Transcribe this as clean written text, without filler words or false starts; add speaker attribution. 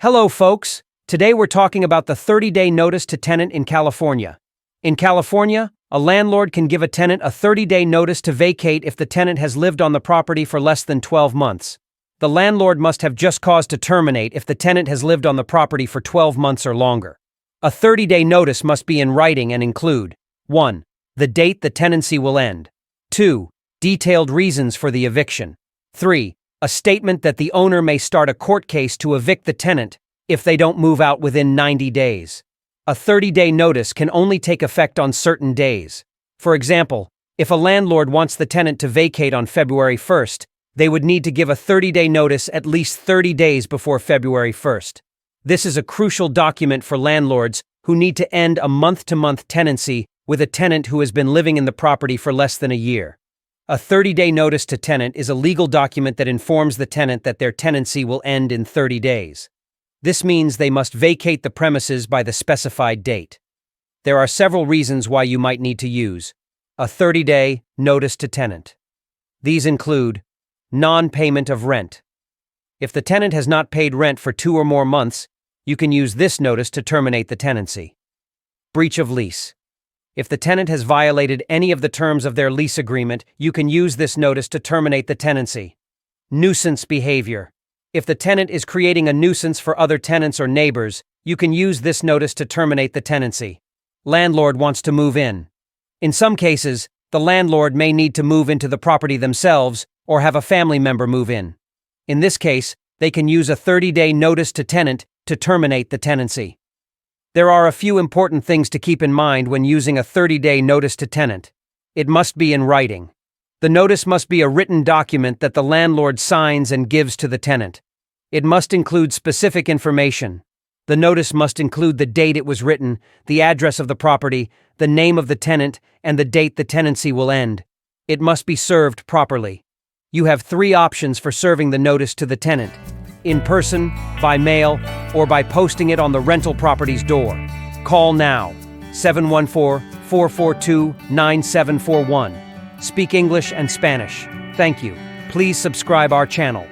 Speaker 1: Hello, folks. Today we're talking about the 30-day notice to tenant in California. In California, a landlord can give a tenant a 30-day notice to vacate if the tenant has lived on the property for less than 12 months. The landlord must have just cause to terminate if the tenant has lived on the property for 12 months or longer. A 30-day notice must be in writing and include 1. The date the tenancy will end. 2. Detailed reasons for the eviction. 3. A statement that the owner may start a court case to evict the tenant if they don't move out within 90 days. A 30-day notice can only take effect on certain days. For example, if a landlord wants the tenant to vacate on February 1st, they would need to give a 30-day notice at least 30 days before February 1st. This is a crucial document for landlords who need to end a month-to-month tenancy with a tenant who has been living in the property for less than a year. A 30-day notice to tenant is a legal document that informs the tenant that their tenancy will end in 30 days. This means they must vacate the premises by the specified date. There are several reasons why you might need to use a 30-day notice to tenant. These include non-payment of rent. If the tenant has not paid rent for 2 or more months, you can use this notice to terminate the tenancy. Breach of lease. If the tenant has violated any of the terms of their lease agreement, you can use this notice to terminate the tenancy. Nuisance behavior. If the tenant is creating a nuisance for other tenants or neighbors, you can use this notice to terminate the tenancy. Landlord wants to move in. In some cases, the landlord may need to move into the property themselves or have a family member move in. In this case, they can use a 30-day notice to tenant to terminate the tenancy. There are a few important things to keep in mind when using a 30-day notice to tenant. It must be in writing. The notice must be a written document that the landlord signs and gives to the tenant. It must include specific information. The notice must include the date it was written, the address of the property, the name of the tenant, and the date the tenancy will end. It must be served properly. You have 3 options for serving the notice to the tenant: in person, by mail, or by posting it on the rental property's door. Call now, 714-442-9741. Speak English and Spanish. Thank you. Please subscribe our channel.